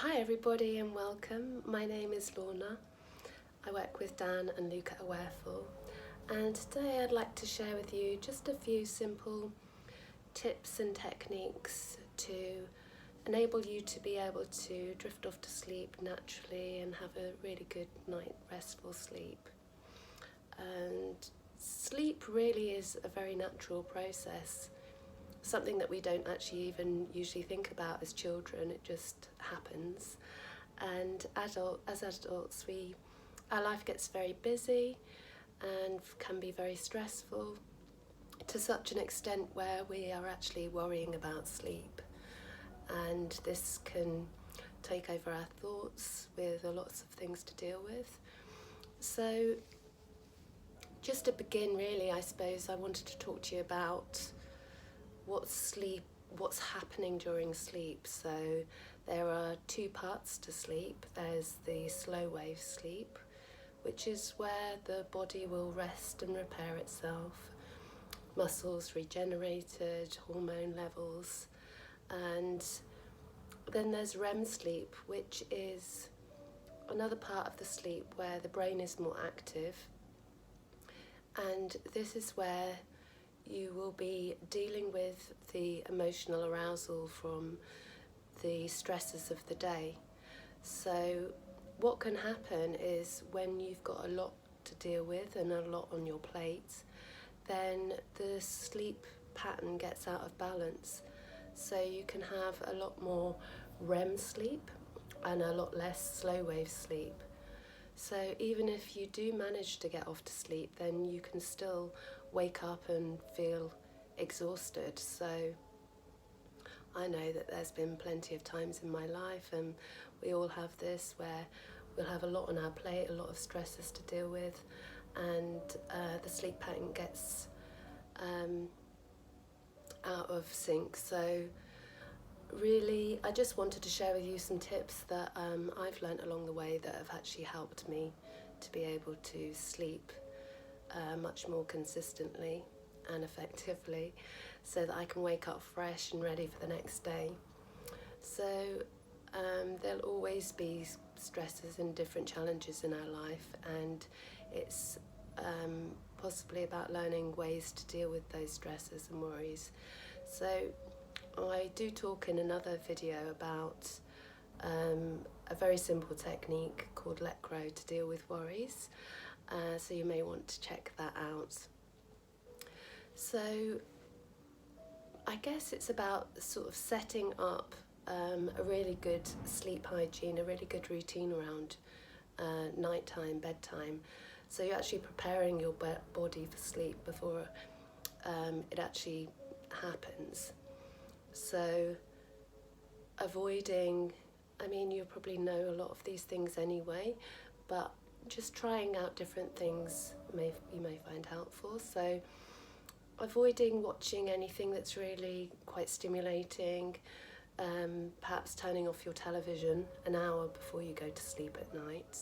Hi everybody and welcome. My name is Lorna. I work with Dan and Luke at Awareful, and today I'd like to share with you just a few simple tips and techniques to enable you to be able to drift off to sleep naturally and have a really good night restful sleep. And sleep really is a very natural process, something that we don't actually even usually think about as children. It just happens. And as adults, our life gets very busy and can be very stressful to such an extent where we are actually worrying about sleep. And this can take over our thoughts with lots of things to deal with. So just to begin, really, I suppose I wanted to talk to you about what's happening during sleep. So there are two parts to sleep. There's the slow wave sleep, which is where the body will rest and repair itself, muscles regenerated, hormone levels. And then there's REM sleep, which is another part of the sleep where the brain is more active, and this is where you will be dealing with the emotional arousal from the stresses of the day. So what can happen is when you've got a lot to deal with and a lot on your plate, then the sleep pattern gets out of balance. So you can have a lot more REM sleep and a lot less slow wave sleep. So even if you do manage to get off to sleep, then you can still wake up and feel exhausted. So I know that there's been plenty of times in my life, and we all have this, where we'll have a lot on our plate, a lot of stresses to deal with, and the sleep pattern gets out of sync. So really, I just wanted to share with you some tips that I've learnt along the way that have actually helped me to be able to sleep much more consistently and effectively, so that I can wake up fresh and ready for the next day. So there'll always be stresses and different challenges in our life, and it's possibly about learning ways to deal with those stresses and worries. So I do talk in another video about a very simple technique called Let Go to deal with worries, so you may want to check that out. So I guess it's about sort of setting up a really good sleep hygiene, a really good routine around nighttime, bedtime. So you're actually preparing your body for sleep before it actually happens. So avoiding, I mean, you probably know a lot of these things anyway, but just trying out different things you may find helpful. So avoiding watching anything that's really quite stimulating, perhaps turning off your television an hour before you go to sleep at night.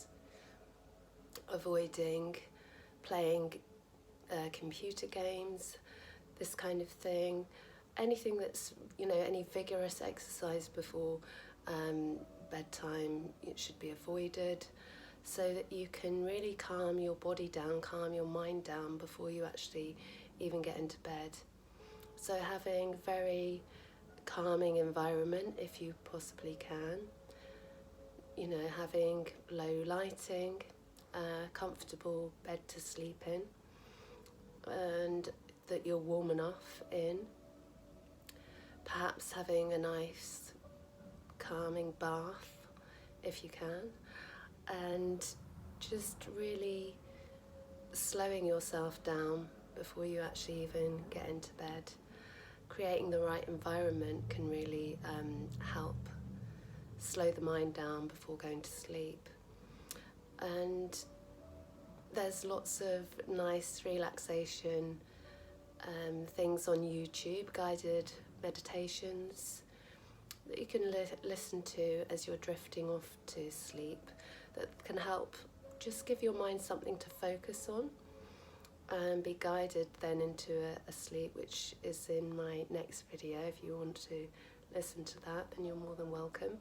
Avoiding playing computer games, this kind of thing. Anything that's, any vigorous exercise before bedtime, it should be avoided, so that you can really calm your body down, calm your mind down before you actually even get into bed. So having very calming environment if you possibly can, having low lighting, comfortable bed to sleep in, and that you're warm enough in. Perhaps having a nice calming bath if you can, and just really slowing yourself down before you actually even get into bed. Creating the right environment can really help slow the mind down before going to sleep. And there's lots of nice relaxation things on YouTube, guided meditations that you can listen to as you're drifting off to sleep, that can help just give your mind something to focus on and be guided then into a sleep, which is in my next video. If you want to listen to that, then you're more than welcome.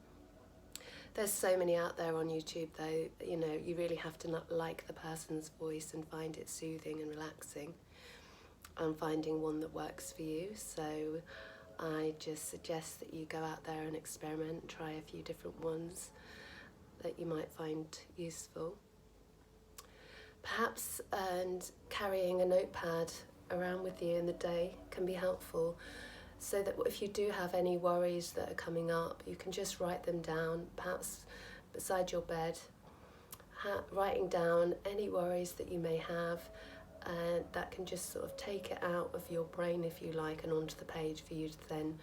There's so many out there on YouTube though, you know, you really have to not like the person's voice and find it soothing and relaxing. I'm finding one that works for you, so I just suggest that you go out there and experiment, try a few different ones that you might find useful. Perhaps and carrying a notepad around with you in the day can be helpful, so that if you do have any worries that are coming up, you can just write them down, perhaps beside your bed, writing down any worries that you may have, and that can just sort of take it out of your brain, if you like, and onto the page for you to then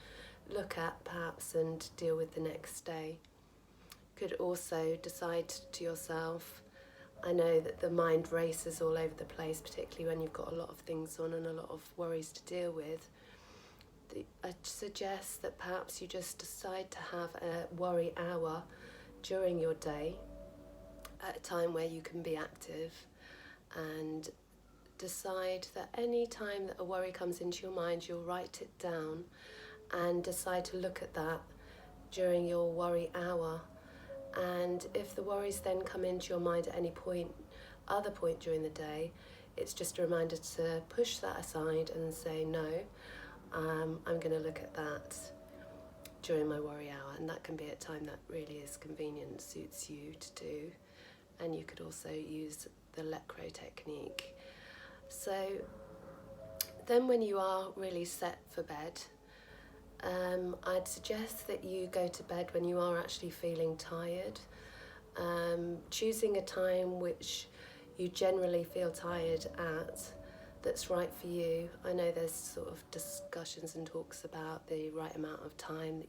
look at perhaps and deal with the next day. Could also decide to yourself, I know that the mind races all over the place, particularly when you've got a lot of things on and a lot of worries to deal with. I suggest that perhaps you just decide to have a worry hour during your day at a time where you can be active, and decide that any time that a worry comes into your mind, you'll write it down and decide to look at that during your worry hour. And if the worries then come into your mind at any other point during the day, it's just a reminder to push that aside and say, no, I'm going to look at that during my worry hour. And that can be at a time that really is convenient, suits you to do. And you could also use the let crow technique. So then when you are really set for bed, I'd suggest that you go to bed when you are actually feeling tired, choosing a time which you generally feel tired at, that's right for you. I know there's sort of discussions and talks about the right amount of time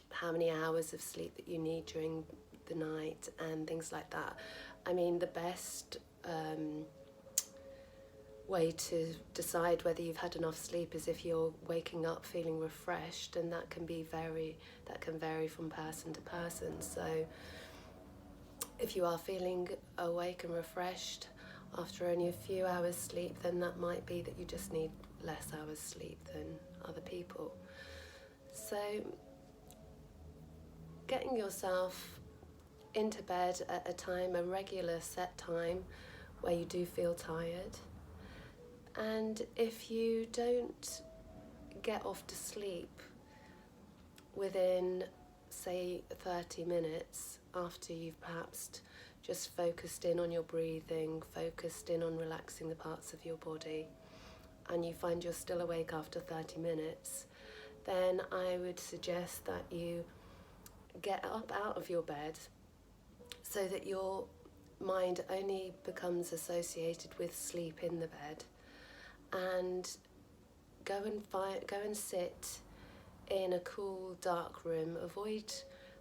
how many hours of sleep that you need during the night and things like that. I mean, the best way to decide whether you've had enough sleep is if you're waking up feeling refreshed, and that can vary from person to person. So if you are feeling awake and refreshed after only a few hours sleep, then that might be that you just need less hours sleep than other people. So getting yourself into bed at a regular set time where you do feel tired. And if you don't get off to sleep within, say, 30 minutes after you've perhaps just focused in on your breathing, focused in on relaxing the parts of your body, and you find you're still awake after 30 minutes, then I would suggest that you get up out of your bed so that your mind only becomes associated with sleep in the bed, and go and sit in a cool, dark room. Avoid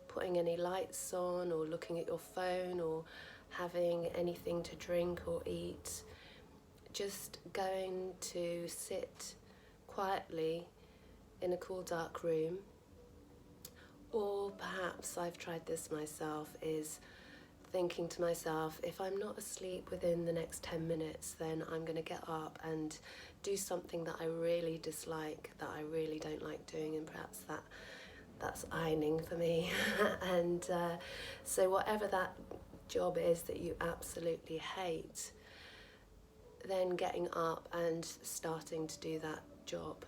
putting any lights on or looking at your phone or having anything to drink or eat. Just going to sit quietly in a cool, dark room. Or perhaps, I've tried this myself, is thinking to myself, if I'm not asleep within the next 10 minutes, then I'm going to get up and do something that I really dislike, that I really don't like doing, and perhaps that's ironing for me. And so whatever that job is that you absolutely hate, then getting up and starting to do that job.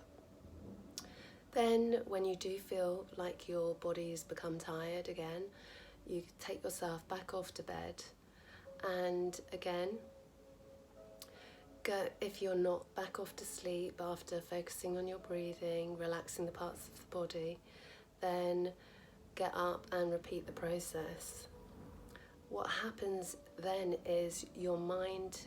Then when you do feel like your body's become tired again, you take yourself back off to bed, and again, go, if you're not back off to sleep after focusing on your breathing, relaxing the parts of the body, then get up and repeat the process. What happens then is your mind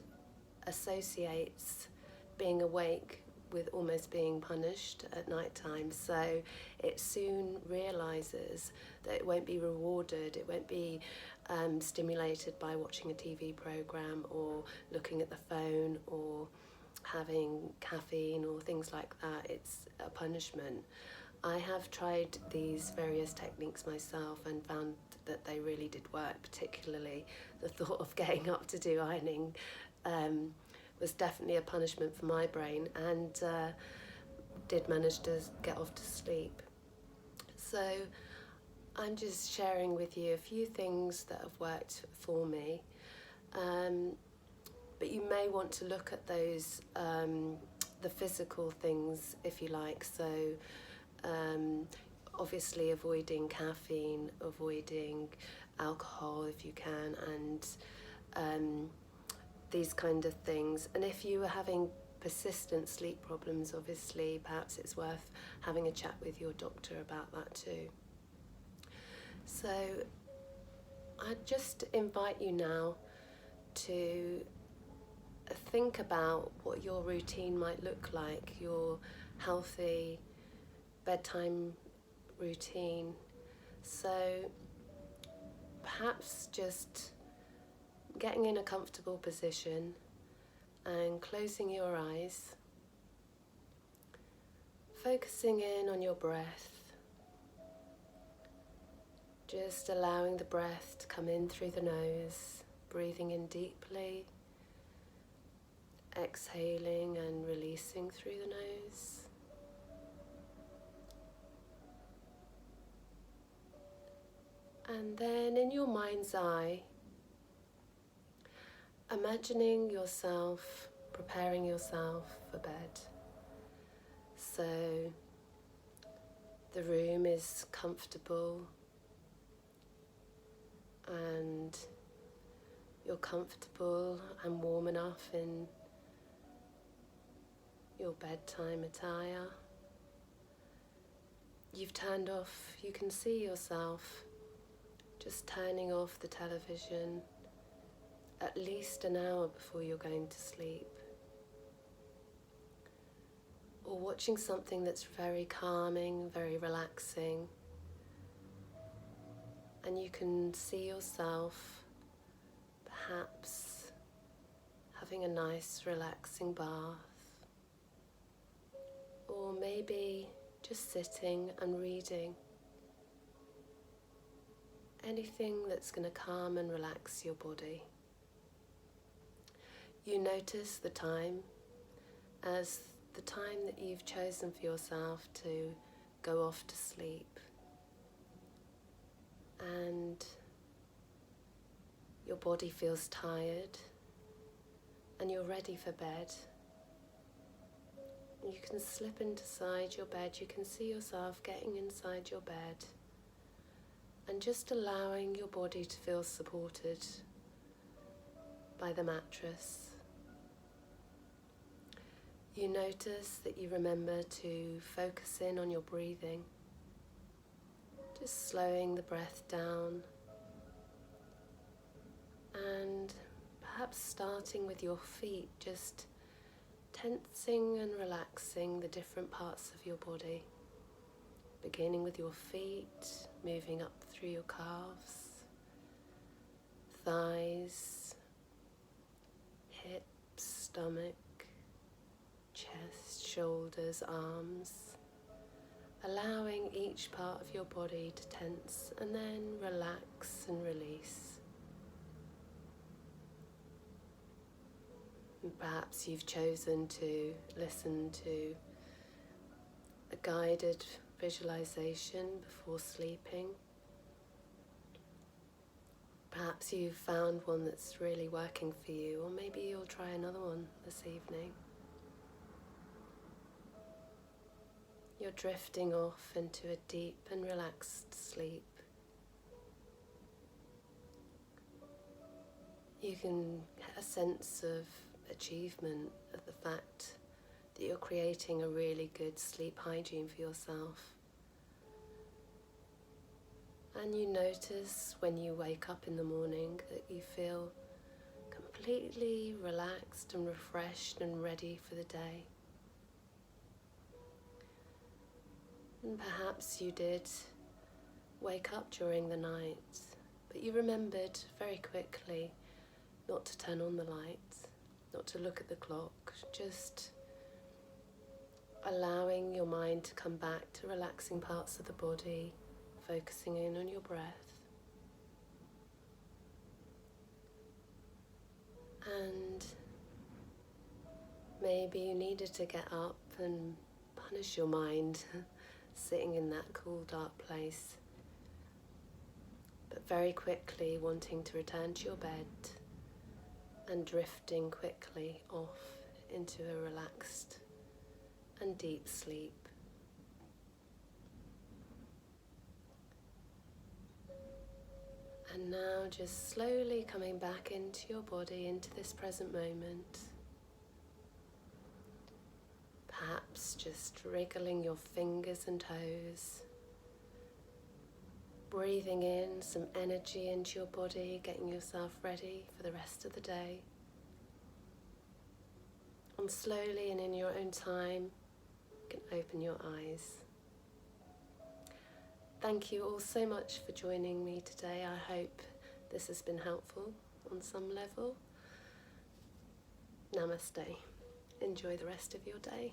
associates being awake with almost being punished at night time, so it soon realises that it won't be rewarded, it won't be stimulated by watching a TV programme or looking at the phone or having caffeine or things like that. It's a punishment. I have tried these various techniques myself and found that they really did work, particularly the thought of getting up to do ironing was definitely a punishment for my brain, and did manage to get off to sleep. So I'm just sharing with you a few things that have worked for me, but you may want to look at those, the physical things if you like. So obviously avoiding caffeine, avoiding alcohol if you can, and these kind of things. And if you are having persistent sleep problems, obviously perhaps it's worth having a chat with your doctor about that too. So I just invite you now to think about what your routine might look like, your healthy bedtime routine. So perhaps just getting in a comfortable position and closing your eyes, focusing in on your breath, just allowing the breath to come in through the nose, breathing in deeply, exhaling and releasing through the nose. And then in your mind's eye, imagining yourself, preparing yourself for bed. So the room is comfortable and you're comfortable and warm enough in your bedtime attire. You've turned off, you can see yourself just turning off the television at least an hour before you're going to sleep, or watching something that's very calming, very relaxing, and you can see yourself perhaps having a nice relaxing bath, or maybe just sitting and reading. Anything that's going to calm and relax your body. You notice the time as the time that you've chosen for yourself to go off to sleep. And your body feels tired and you're ready for bed. You can slip inside your bed, you can see yourself getting inside your bed and just allowing your body to feel supported by the mattress. You notice that you remember to focus in on your breathing, just slowing the breath down and perhaps starting with your feet, just tensing and relaxing the different parts of your body, beginning with your feet, moving up through your calves, thighs, hips, stomach, chest, shoulders, arms, allowing each part of your body to tense and then relax and release. And perhaps you've chosen to listen to a guided visualization before sleeping. Perhaps you've found one that's really working for you, or maybe you'll try another one this evening. You're drifting off into a deep and relaxed sleep. You can get a sense of achievement at the fact that you're creating a really good sleep hygiene for yourself. And you notice when you wake up in the morning that you feel completely relaxed and refreshed and ready for the day. And perhaps you did wake up during the night, but you remembered very quickly not to turn on the lights, not to look at the clock, just allowing your mind to come back to relaxing parts of the body, focusing in on your breath. And maybe you needed to get up and punish your mind sitting in that cool, dark place. very quickly wanting to return to your bed and drifting quickly off into a relaxed and deep sleep. And now just slowly coming back into your body, into this present moment. Perhaps just wriggling your fingers and toes. Breathing in some energy into your body, getting yourself ready for the rest of the day. And slowly and in your own time, you can open your eyes. Thank you all so much for joining me today. I hope this has been helpful on some level. Namaste. Enjoy the rest of your day.